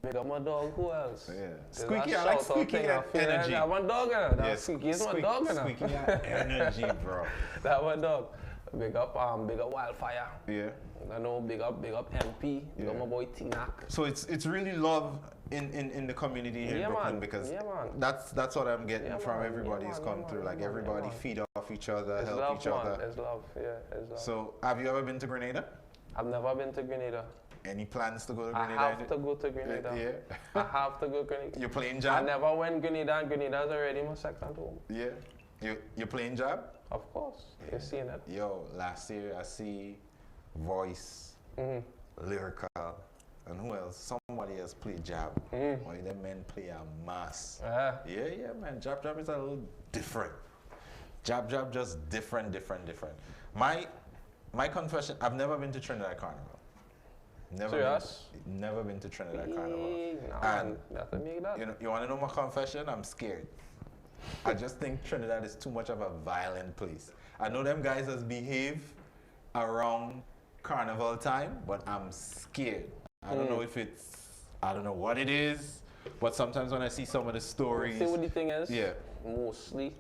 big up my dog. Who else? Yeah. There's Squeaky, that I like shout-out Squeaky thing I feel energy. That one dog, Yeah, Squeaky is my dog, Squeaky got energy, bro. That one dog. Big up Wildfire. Yeah. I know, big up MP, big up Yeah. my boy T-Nac. So it's really love in the community here in Yeah, Brooklyn man. because Yeah, man. that's what I'm getting Yeah, from man. everybody Yeah, who's man. come Yeah, through. man. Like Yeah, everybody man. feed off each other, It's help love, each man. other. It's love, yeah, it's love. So have you ever been to Grenada? I've never been to Grenada. Any plans to go to I Grenada? have to go to Grenada. Yeah. I have to go to Grenada. You're playing I jab? never went Grenada, and Grenada's already my second home. Yeah. You're playing jab? Of course, you've seen it. Yo, last year I see Voice, Lyrical, and who else? Somebody else played jab. Why them men play a mass. Yeah. Yeah, man. Jab is a little different. Jab just different. My confession, I've never been to Trinidad Carnival. Serious? Never been to Trinidad Carnival. Nah, And man, you have to make that. you want to know my confession? I'm scared. I just think Trinidad is too much of a violent place. I know them guys has behave around carnival time, but I'm scared. I don't know if I don't know what it is, but sometimes when I see some of the stories. See what the thing is? Yeah. Mostly,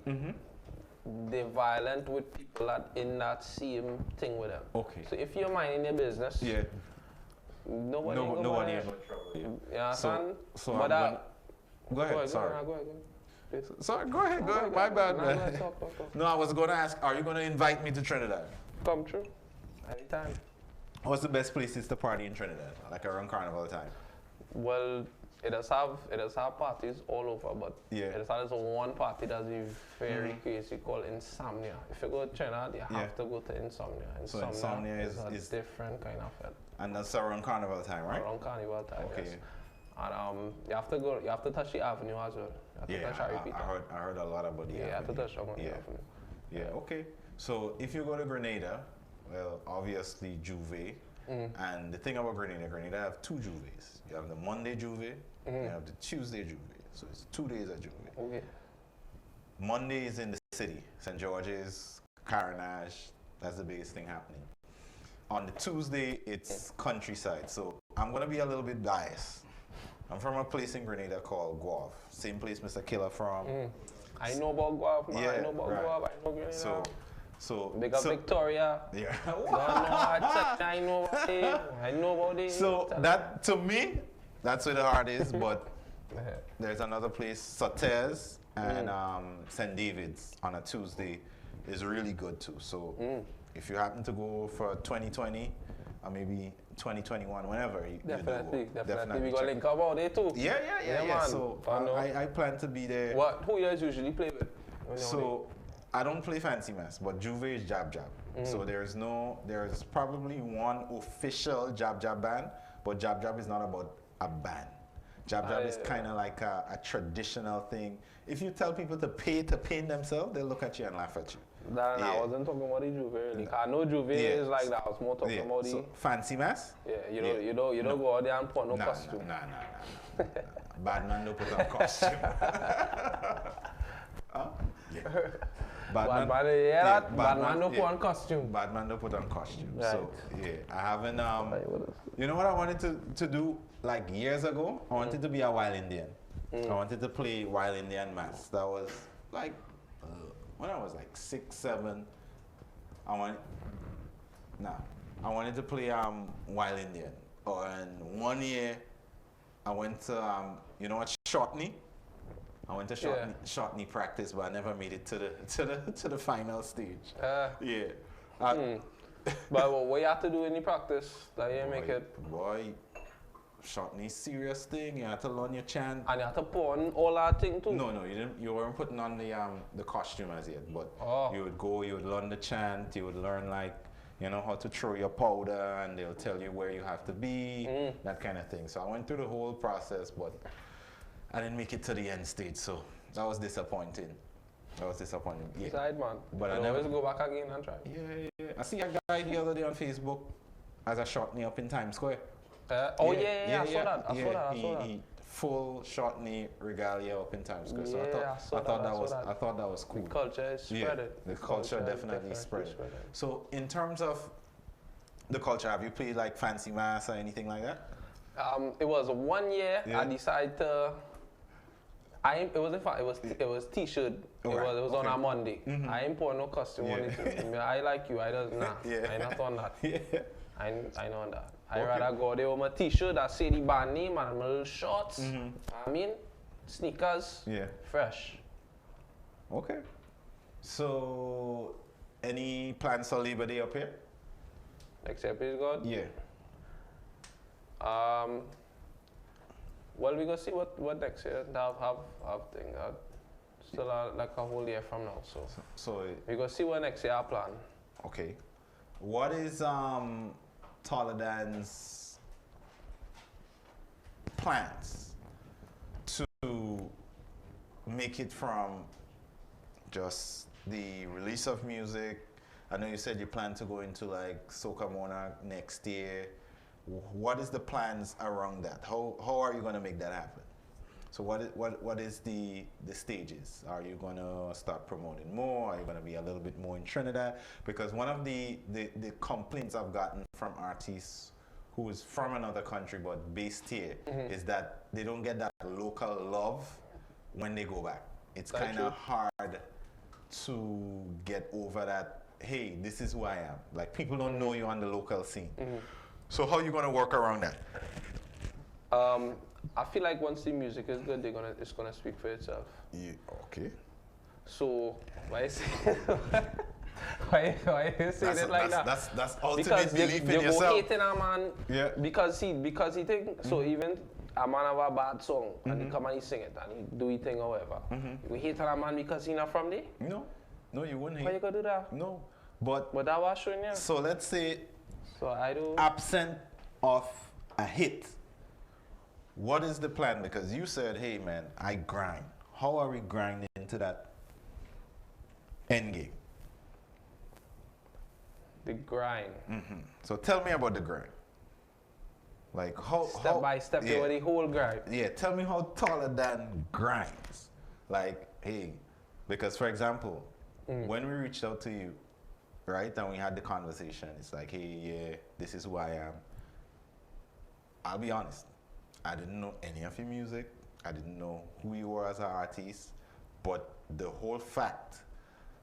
they're violent with people that in that same thing with them. Okay. So if you're minding your business, Yeah. nobody Nobody ain't ever trouble you. Yeah, son. So But go ahead, sorry. Go ahead. Please. Sorry, go ahead. My bad, No, man. no, talk. No, I was going to ask, are you going to invite me to Trinidad? Come true. Anytime. What's the best places to party in Trinidad, like around carnival time? Well, it does have parties all over, but Yeah. it has one party that's very crazy called Insomnia. If you go to Trinidad, you have to go to Insomnia. So Insomnia is a different kind of fete. And that's around carnival time, right? Around carnival time, Okay. yes. And you have to touch the avenue as well. You have to touch Harry Peter. I heard a lot about the Yeah, you have to avenue. touch on the avenue. Yeah, okay. So if you go to Grenada, well, obviously Juve. And the thing about Grenada have two Juves. You have the Monday Juve, and you have the Tuesday Juve. So it's 2 days at Juve. Okay. Monday is in the city, St. George's, Carnage. That's the biggest thing happening. On the Tuesday, it's countryside. So I'm going to be a little bit biased. I'm from a place in Grenada called Guav. Same place Mr. Killer from. I know about Guav, man. Yeah, I know about right. Guav. I know Grenada. So Big up Victoria. Yeah. Don't know I know about it. I know about it. So that, to me, that's where the heart is. But there's another place, Sotez and St. David's on a Tuesday is really good too. So if you happen to go for 2020 or maybe 2021, whenever you Definitely. do go, We got to link up about it too. Yeah. man. So I know. I plan to be there. Who you guys usually play with? When you're So I don't play fancy mess, but Juve is jab. So there's probably one official jab band, but jab is not about a band. Jab is kind of like a traditional thing. If you tell people to paint themselves, they'll look at you and laugh at you. Nah, Yeah. I wasn't talking about the Juve really. I know Juve Yeah. is like that. I was more talking about the So fancy mess? you don't go out there and put no costume. Nah. Bad man don't put on costume. Huh? Yeah. Bad man don't put on costume. Bad man don't put on costume. Right. So yeah, I haven't. You know what I wanted to do like years ago? I wanted to be a wild Indian. I wanted to play wild Indian mass. That was like when I was like 6, 7, I wanted to play Wild Indian. And 1 year, I went to you know what, Shortney. I went to Shortney practice, but I never made it to the final stage. Yeah. But what you have to do in the practice that you make it? Boy, Shortney serious thing. You have to learn your chant. And you have to put on all that thing too? No, you didn't. You weren't putting on the costume as yet. But you would go, you would learn the chant. You would learn like, you know, how to throw your powder, and they'll tell you where you have to be, that kind of thing. So I went through the whole process, but I didn't make it to the end stage. So that was disappointing. Yeah. Side man. But I never never go back again and try. Yeah. I see a guy the other day on Facebook as a Shortney up in Times Square. I saw that. He full Shortney regalia up in Times Square. So I thought that was cool. The culture is spreading. The culture definitely spread. So in terms of the culture, have you played like Fancy Mass or anything like that? It was 1 year. I decided to. It was t-shirt. It was on a Monday. I ain't put no costume on it. I like you. I don't I not on that. I know on that. I rather go there with my t-shirt that say the band name and my little shorts. I mean, sneakers. Fresh. Okay. So, any plans for Labor Day up here? Except please God. Yeah. Well, we gonna see what next year have thing. Still like a whole year from now, so we gonna see what next year I plan. Okay. What is Toledan's plans to make it from just the release of music? I know you said you plan to go into like Soca Monarch next year. What is the plans around that? How are you going to make that happen? So what is the stages? Are you going to start promoting more? Are you going to be a little bit more in Trinidad? Because one of the complaints I've gotten from artists who is from another country but based here is that they don't get that local love when they go back. It's kind of hard to get over that, hey, this is who I am. Like people don't know you on the local scene. So how are you going to work around that? I feel like once the music is good, it's gonna speak for itself. Yeah, okay. So why say why you say it like that? That's ultimate belief in yourself. Go hating a man because he think so. Even a man have a bad song and he come and he sing it and he do his thing or whatever. You hate a man because he not from there? No, you wouldn't hate. Why you gonna do that? No, but that was showing you. So let's say. So I do. Absent of a hit, what is the plan? Because you said, hey man, I grind. How are we grinding into that end game? The grind. So tell me about the grind. Like how step by step, over the whole grind. Yeah, tell me how Toledan grinds. Like, hey, because for example, when we reached out to you, right, and we had the conversation, it's like, hey, yeah, this is who I am. I'll be honest, I didn't know any of your music. I didn't know who you were as an artist. But the whole fact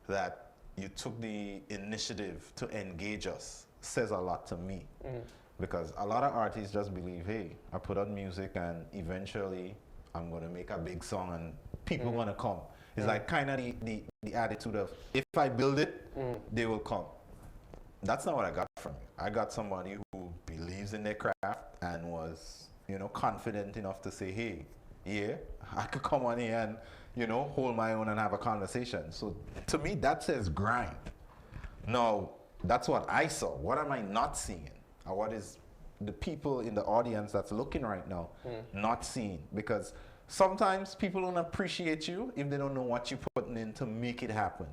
that you took the initiative to engage us says a lot to me. Because a lot of artists just believe, hey, I put out music and eventually I'm going to make a big song and people going to come. It's like kind of the attitude of, if I build it, they will come. That's not what I got from you. I got somebody who believes in their craft and was, confident enough to say, hey, yeah, I could come on here and, hold my own and have a conversation. So to me, that says grind. Now, that's what I saw. What am I not seeing? Or what is the people in the audience that's looking right now not seeing? Because sometimes people don't appreciate you if they don't know what you're putting in to make it happen.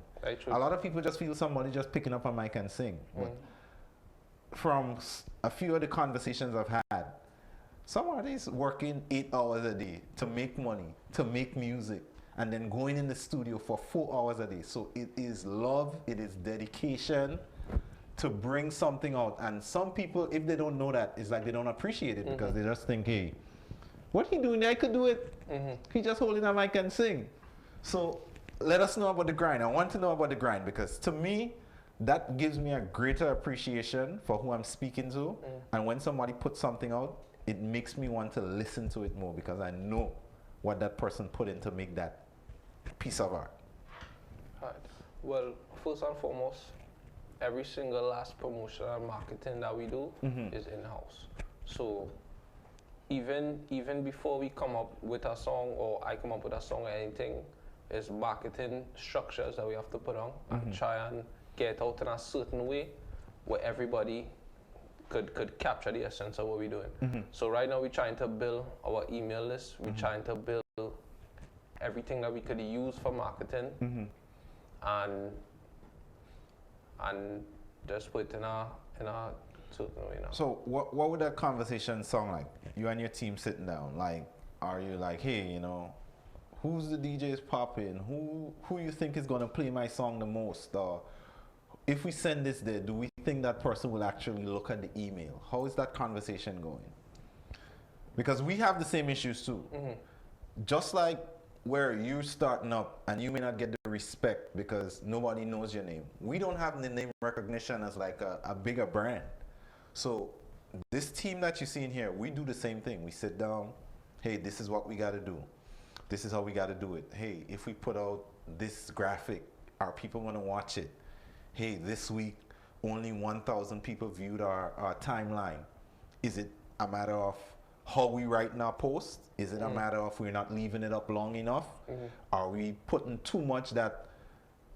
A lot of people just feel somebody just picking up a mic and sing. But from a few of the conversations I've had, somebody's working 8 hours a day to make money, to make music, and then going in the studio for 4 hours a day. So it is love, it is dedication to bring something out. And some people, if they don't know that, it's like they don't appreciate it because they just think, hey, what he doing? I could do it. He just holding a mic and sing. So let us know about the grind. I want to know about the grind because to me, that gives me a greater appreciation for who I'm speaking to. And when somebody puts something out, it makes me want to listen to it more because I know what that person put in to make that piece of art. Right. Well, first and foremost, every single last promotion and marketing that we do is in-house. So even before we come up with a song or I come up with a song or anything, there's marketing structures that we have to put on and try and get out in a certain way where everybody could capture the essence of what we're doing. So right now we're trying to build our email list. We're trying to build everything that we could use for marketing and just put it in a certain way now. So what would that conversation sound like? You and your team sitting down, like, are you like, hey, you know, who's the DJs popping? Who you think is gonna play my song the most? Or if we send this there, do we think that person will actually look at the email? How is that conversation going? Because we have the same issues too. Just like where you're starting up and you may not get the respect because nobody knows your name. We don't have the name recognition as like a bigger brand. So this team that you see in here, we do the same thing. We sit down, hey, this is what we got to do. This is how we got to do it. Hey, if we put out this graphic, are people going to watch it? Hey, this week, only 1,000 people viewed our timeline. Is it a matter of how we write in our post? Is it a matter of we're not leaving it up long enough? Are we putting too much that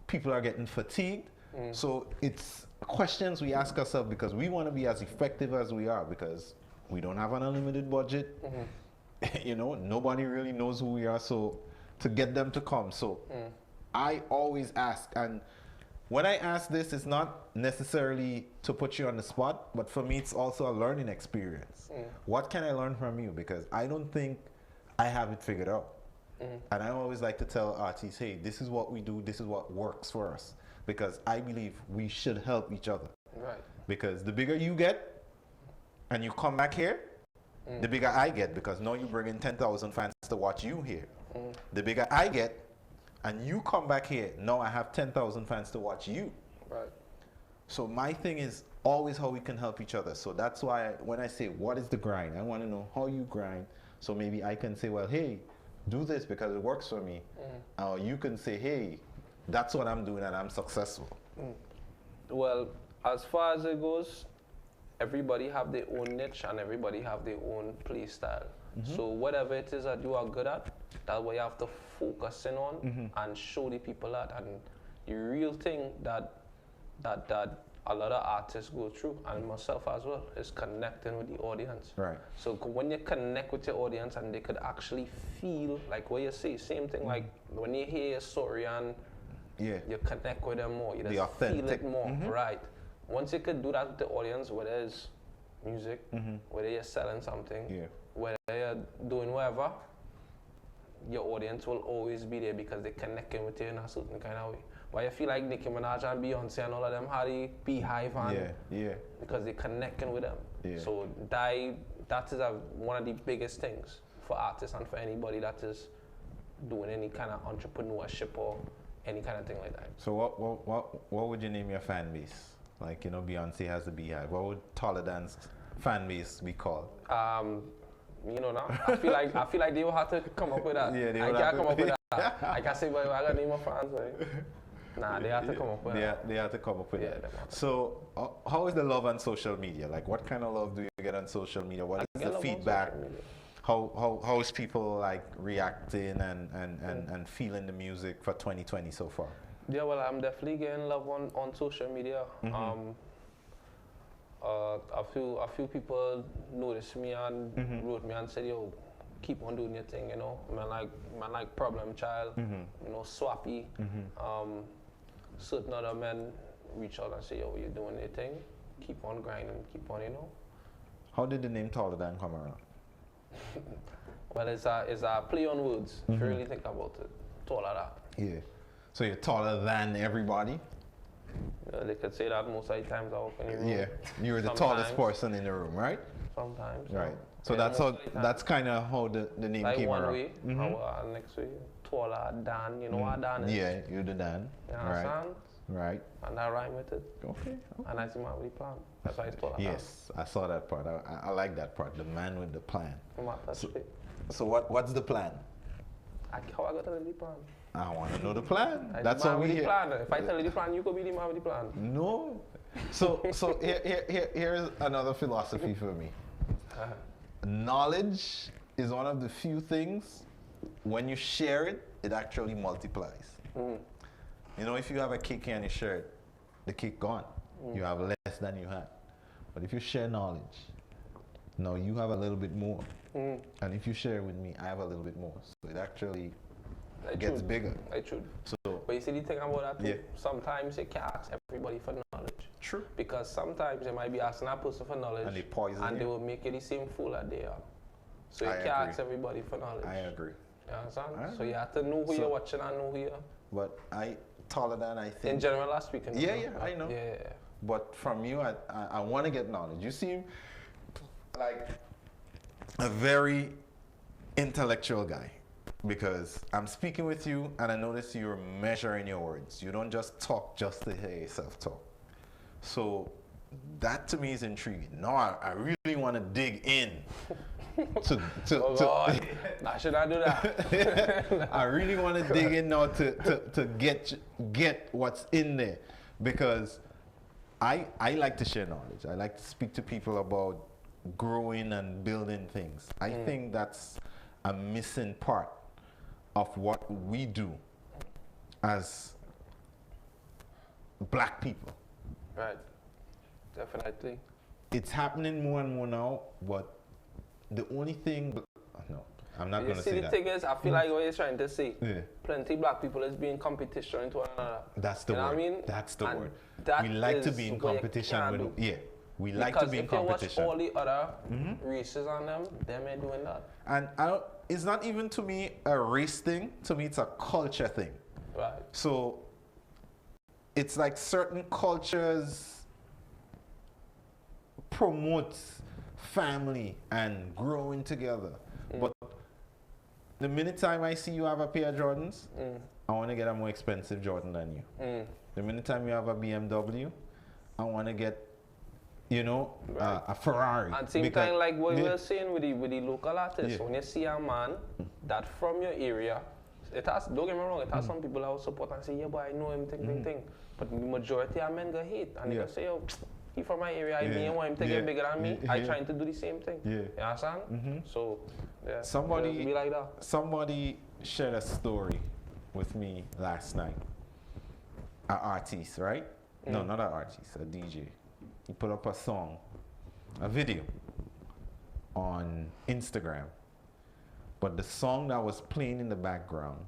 people are getting fatigued? So it's questions we ask ourselves because we want to be as effective as we are because we don't have an unlimited budget. You know, nobody really knows who we are. So to get them to come. So I always ask, and when I ask this, it's not necessarily to put you on the spot, but for me, it's also a learning experience. What can I learn from you? Because I don't think I have it figured out. And I always like to tell artists, hey, this is what we do, this is what works for us. Because I believe we should help each other. Right. Because the bigger you get, and you come back here, the bigger I get, because now you bring in 10,000 fans to watch you here. The bigger I get, and you come back here, now I have 10,000 fans to watch you. Right. So my thing is always how we can help each other. So that's why when I say, what is the grind? I want to know how you grind. So maybe I can say, well, hey, do this because it works for me. Or you can say, hey, that's what I'm doing and I'm successful. Well, as far as it goes, everybody have their own niche and everybody have their own play style. So whatever it is that you are good at, that's what you have to focus in on and show the people that. And the real thing that a lot of artists go through, and myself as well, is connecting with the audience. Right. So when you connect with your audience and they could actually feel like what you say, same thing like when you hear a story and you connect with them more, you just feel it more, right? Once you could do that with the audience, whether it's music, whether you're selling something, whether you're doing whatever, your audience will always be there because they're connecting with you in a certain kind of way. Why I feel like Nicki Minaj and Beyonce and all of them had a beehive and because they're connecting with them. So that is one of the biggest things for artists and for anybody that is doing any kind of entrepreneurship or any kind of thing like that. So what would you name your fan base? Like, you know, Beyonce has the beehive. What would Toledan's fan base be called? You know, now I feel like they will have to come up with that. Yeah, they I will can't have come to. up with that. I can say, but I got name my fans. Like. Nah, they have to come up with that. They have to come up with that. So, how is the love on social media? Like, what kind of love do you get on social media? What is the feedback? How is people like reacting and feeling the music for 2020 so far? Yeah, well, I'm definitely getting love on social media. A few people noticed me and wrote me and said, "Yo, keep on doing your thing." You know, man like Problem Child, you know, Swappy. Certain other men reach out and say, "Yo, you're doing your thing. Keep on grinding. Keep on, you know." How did the name Toledan come around? Well, it's a play on words. If you really think about it, taller that. Yeah. So you're taller than everybody? They could say that most of the times I walk in the room. Yeah. You're the tallest person in the room, right? Sometimes. Right. So that's kind of how the name like came one around. way, next way, taller, Dan, you know what Dan is? Yeah, you're the Dan. You Right. understand? Right. And I rhyme with it. Okay. And I see my really plan. That's why it's taller. Yes, I saw that part. I like that part. The man with the plan. So, So what's the plan? how I got to the plan? I want to know the plan. I That's the what man we with the hear. plan. If I tell you the plan, you could be the man with the plan. No. So here's another philosophy for me. Knowledge is one of the few things, when you share it, it actually multiplies. You know, if you have a cake and you share it, the cake gone. You have less than you had. But if you share knowledge, now you have a little bit more. And if you share it with me, I have a little bit more. So it actually gets bigger. True. So, but you see the thing about that too? Yeah. Sometimes you can't ask everybody for knowledge. True. Because sometimes you might be asking that person for knowledge And they poison and you. they will make you the same fool that they are. So you I can't agree. ask everybody for knowledge. I agree. You understand? I So you have to know who you're watching and know who you're. But taller than I think. In general, I'm speaking. Yeah, I know. Yeah. But from you, I want to get knowledge. You seem like a very intellectual guy, because I'm speaking with you and I notice you're measuring your words. You don't just talk just to hear yourself talk. So that to me is intriguing. Now I really want to dig in. Oh God, I should not do that. I really want to dig in now to get what's in there, because I like to share knowledge. I like to speak to people about growing and building things. I think that's a missing part of what we do as black people. Right. Definitely. It's happening more and more now, but the only thing, no, I'm not going to say see, that. the thing is, I feel like what you're trying to say, Yeah. plenty black people is being competition to one another. That's the You know word. what I mean? That's the And word. that We like to is be in what you competition can't with, do. yeah. We like Because to be in if you competition. watch all the other races on them ain't doing that. And it's not even to me a race thing. To me, it's a culture thing. Right. So it's like certain cultures promote family and growing together. But the minute time I see you have a pair of Jordans, I want to get a more expensive Jordan than you. The minute time you have a BMW, I want to get, a Ferrari. And same Because- time, like what you Yeah. were saying with the local artists, Yeah. when you see a man that from your area, don't get me wrong, it has some people that will support and say, yeah, but I know him, thing. But the majority of men go hate. And they Yeah. go say, yo, he from my area, I Yeah. mean, want him to Yeah. get bigger than me. Yeah. I trying to do the same thing. Yeah. You understand? So, yeah. Somebody- just be like that. Somebody shared a story with me last night. An artist, right? No, not an artist, a DJ. He put up a song, a video on Instagram. But the song that was playing in the background,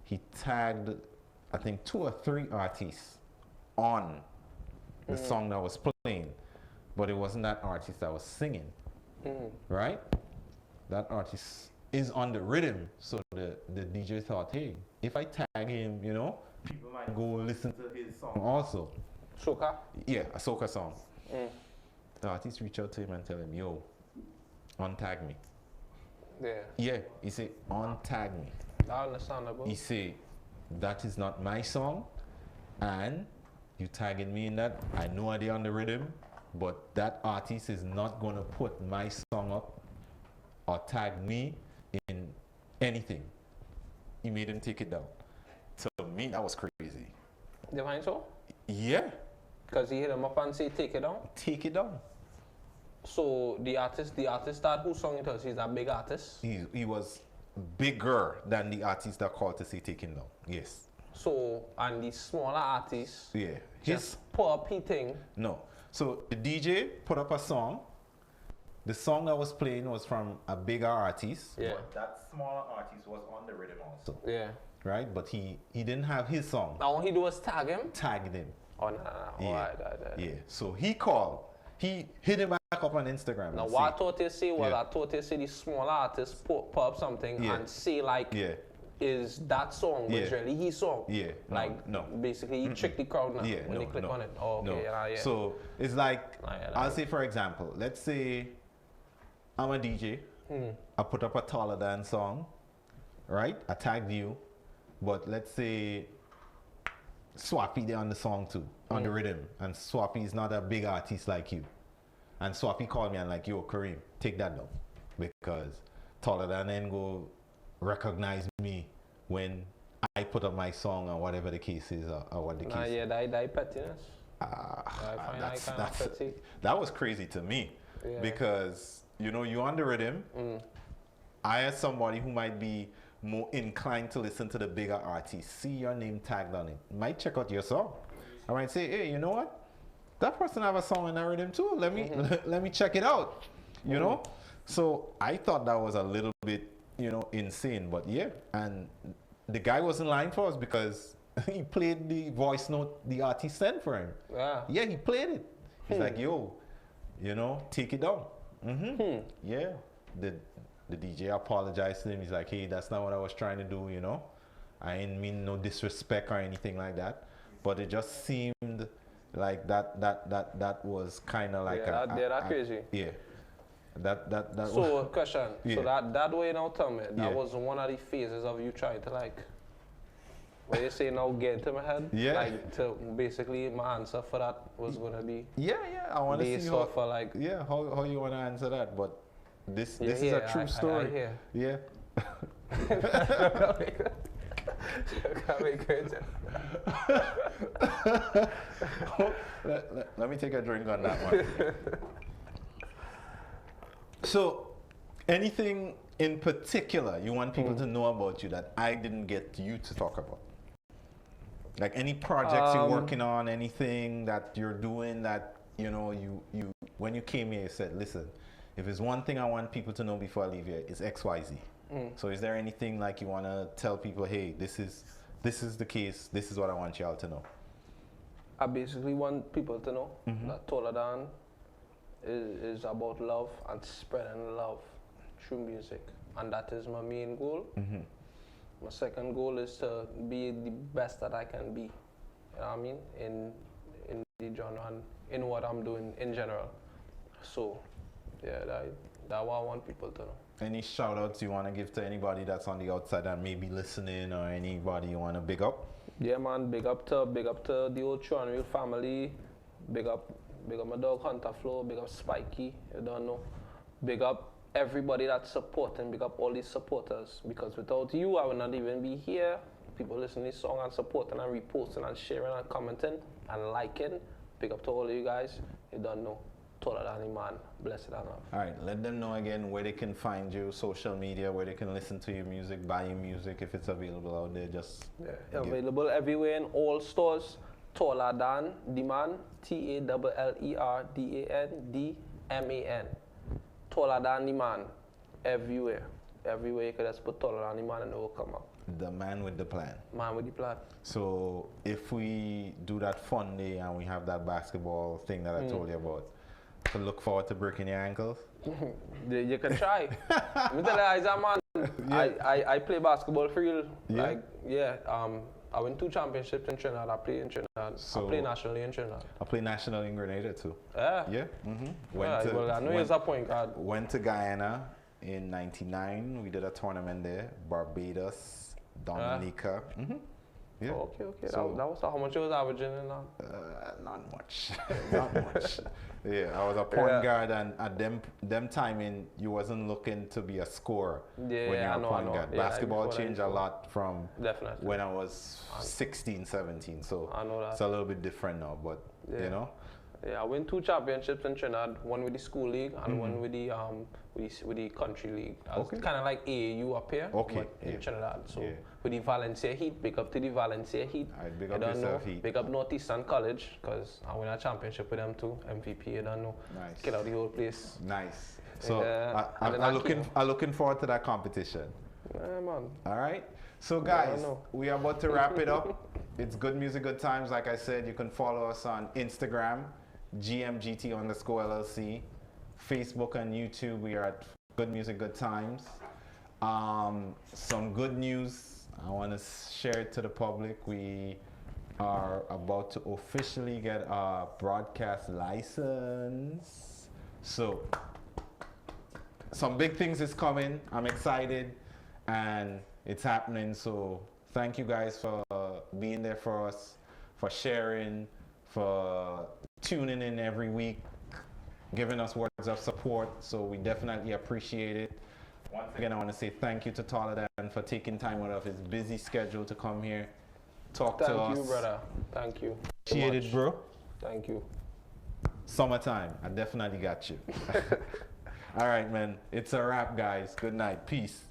he tagged, I think, 2 or 3 artists on the song that was playing. But it wasn't that artist that was singing, right? That artist is on the rhythm. So the DJ thought, hey, if I tag him, people might go listen to his song also. Soca? Yeah, a soca song. The artist reached out to him and tell him, yo, untag me. Yeah. Yeah, he said, untag me. I understandable. He said, that is not my song, and you tagging me in that. I know they're on the rhythm, but that artist is not going to put my song up or tag me in anything. He made him take it down. To me, that was crazy. You find so? Yeah, Because he hit him up and say, take it down. take it down. So the artist that who song it was, he's a big artist. He was bigger than the artist that called to say take him down. Yes. So, and the smaller artists Yeah. just put up his thing. No. So the DJ put up a song. The song that was playing was from a bigger artist. Yeah. But that smaller artist was on the rhythm also. Yeah. Right? But he didn't have his song. Now all he do was tag him. Tagged him. Oh, no. Yeah. Alright. Yeah. So he called. He hit him back up on Instagram. Now and what I say, thought they say was, Yeah. I thought they say the smaller artists put up something Yeah. and say like, Yeah. is that song was Yeah. really his song? Yeah. No, Like, no. basically he tricked the crowd now Yeah, when they click no, on it. Oh, okay, no. yeah. So it's like, Yeah, I'll say for example, let's say I'm a DJ. I put up a Taller Than song, right? I tagged you, but let's say Swappy there on the song too, on the rhythm, and Swappy is not a big artist like you. And Swappy called me and like, yo, Kareem, take that down. Because Taller Than then go recognize me when I put up my song or whatever the case is or what the case is. Yeah, that pettiness. That was crazy to me. Yeah. Because, you know, you on the rhythm. I as somebody who might be more inclined to listen to the bigger artists, see your name tagged on it, might check out your song. I might say, hey, you know what? That person have a song in that rhythm too. Let me let me check it out. You know? So I thought that was a little bit, you know, insane. But yeah, and the guy wasn't lying for us because he played the voice note the artist sent for him. Yeah, he played it. He's like, yo, you know, take it down. Yeah. The DJ apologized to him. He's like, hey, that's not what I was trying to do, you know. I didn't mean no disrespect or anything like that. But it just seemed like that was kind of like that's crazy. Yeah. That so question. Yeah. So that way now tell me, that was one of the phases of you trying to like, where you say now get into my head? Yeah. Like to basically my answer for that was gonna be I want to see how for like how you want to answer that, but this is a true story. Yeah. Let me take a drink on that one. So, anything in particular you want people to know about you that I didn't get you to talk about? Like any projects you're working on, anything that you're doing that, you know, you when you came here you said, listen, if there's one thing I want people to know before I leave here, it's XYZ. So is there anything like you want to tell people, hey, this is the case, this is what I want y'all to know? I basically want people to know that Taller Than is about love and spreading love through music. And that is my main goal. My second goal is to be the best that I can be. You know what I mean? In the genre and in what I'm doing in general. So, yeah, that's what I want people to know. Any shout outs you want to give to anybody that's on the outside that may be listening, or anybody you want to big up? Yeah, man, big up to the old Tron Real family. Big up my dog Hunter Flow, big up Spikey, you don't know. Big up everybody that's supporting, big up all these supporters. Because without you, I would not even be here. People listening to this song and supporting and reposting and sharing and commenting and liking. Big up to all of you guys, you don't know. Taller Than the man, blessed enough. All right, let them know again where they can find you, social media, where they can listen to your music, buy your music if it's available out there. Just available everywhere in all stores. Taller Than the man, TALLERDANDMAN. Taller Than the man, everywhere. Everywhere you can just put Taller Than the man and it will come up. The man with the plan. Man with the plan. So if we do that fun day and we have that basketball thing that I told you about, to look forward to breaking your ankles? You can try. Me tell you, man, I play basketball for real. Yeah. Like, I win 2 championships in Trinidad. I play in Trinidad. So I play nationally in Trinidad. I play nationally in Grenada too. Yeah? Yeah. Well, I know he's a point guard. Went to Guyana in '99. We did a tournament there. Barbados, Dominica. Yeah. Oh, okay. So that was how much you was averaging in that? Not much. Not much. Yeah, I was a point guard, and at them timing, you wasn't looking to be a scorer when you're a point guard. Yeah, basketball changed a lot from definitely when I was 16, 17. So I know that. It's a little bit different now, but you know. Yeah, I win 2 championships in Trinidad. One with the school league and one with the country league. It's kind of like AAU up here, but in Trinidad. So with the Valencia Heat, big up to the Valencia Heat. Alright, big up yourself, Heat. Big up Northeastern College, because I win a championship with them too. MVP, you don't know. Nice. Kill out the whole place. Nice. So I'm I'm looking forward to that competition. Yeah, man. All right. So guys, we are about to wrap it up. It's Good Music, Good Times. Like I said, you can follow us on Instagram, GMGT_LLC, Facebook and YouTube. We are at Good Music, Good Times. Some good news. I want to share it to the public. We are about to officially get a broadcast license. So some big things is coming. I'm excited, and it's happening. So thank you guys for being there for us, for sharing, for tuning in every week, giving us words of support. So we definitely appreciate it. Once again, I want to say thank you to Taladan for taking time out of his busy schedule to come here, talk to us. Thank you, brother. Thank you. Appreciate it, bro. Thank you. Summertime. I definitely got you. All right, man. It's a wrap, guys. Good night. Peace.